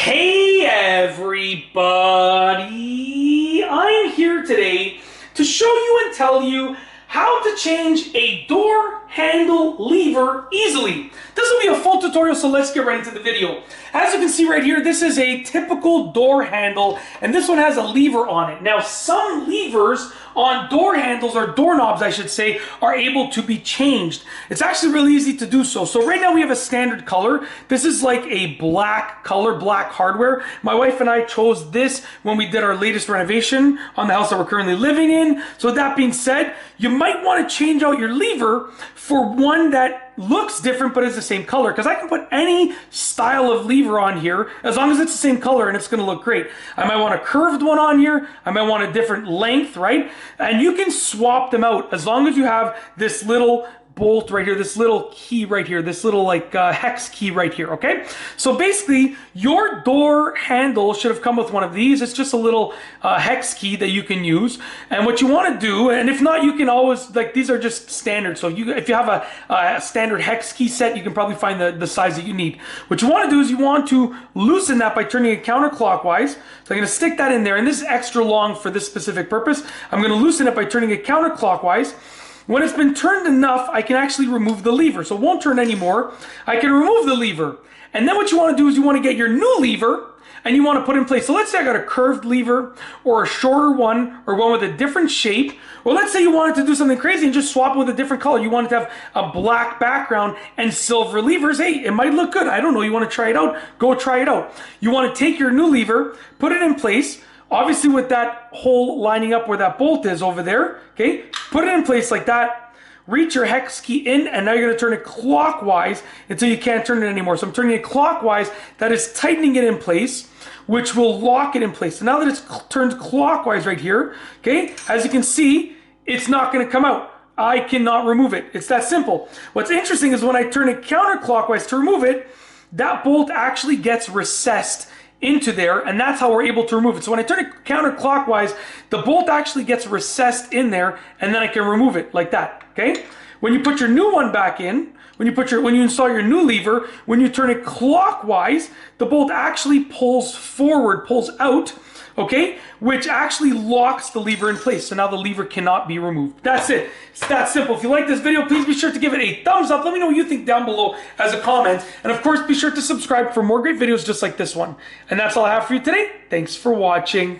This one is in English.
Hey everybody! I'm here today to show you and tell you how to change a door handle lever easily. This will be a full tutorial, so let's get right into the video. As you can see right here, this is a typical door handle, and this one has a lever on it. Now, some levers on door handles, or doorknobs I should say, are able to be changed. It's actually really easy to do so. So right now we have a standard color. This is like a black color, black hardware. My wife and I chose this when we did our latest renovation on the house that we're currently living in. So with that being said, you might want to change out your lever for one that looks different but is the same color, because I can put any style of lever on here as long as it's the same color and it's going to look great. I might want a curved one on here, I might want a different length, right? And you can swap them out as long as you have this little bolt right here, this little key right here, this little like hex key right here, okay? So basically, your door handle should have come with one of these. It's just a little hex key that you can use. And what you want to do, and if not, you can always, like, these are just standard. So if you have a standard hex key set, you can probably find the size that you need. What you want to do is you want to loosen that by turning it counterclockwise. So I'm going to stick that in there, and this is extra long for this specific purpose. I'm going to loosen it by turning it counterclockwise. When it's been turned enough, I can actually remove the lever. So it won't turn anymore. I can remove the lever. And then what you want to do is you want to get your new lever and you want to put in place. So let's say I got a curved lever or a shorter one or one with a different shape. Or let's say you wanted to do something crazy and just swap it with a different color. You wanted to have a black background and silver levers. Hey, it might look good. I don't know. You want to try it out? Go try it out. You want to take your new lever, put it in place. Obviously with that hole lining up where that bolt is over there, okay? Put it in place like that, reach your hex key in, and now you're gonna turn it clockwise until you can't turn it anymore. So I'm turning it clockwise, that is tightening it in place, which will lock it in place. So now that it's turned clockwise right here, okay? As you can see, it's not gonna come out. I cannot remove it. It's that simple. What's interesting is when I turn it counterclockwise to remove it, that bolt actually gets recessed into there, and that's how we're able to remove it. So when I turn it counterclockwise, the bolt actually gets recessed in there, and then I can remove it like that, okay? When you put your new one back in, when you install your new lever, when you turn it clockwise, the bolt actually pulls forward, pulls out, okay? Which actually locks the lever in place. So now the lever cannot be removed. That's it. It's that simple. If you like this video, please be sure to give it a thumbs up. Let me know what you think down below as a comment. And of course, be sure to subscribe for more great videos just like this one. And that's all I have for you today. Thanks for watching.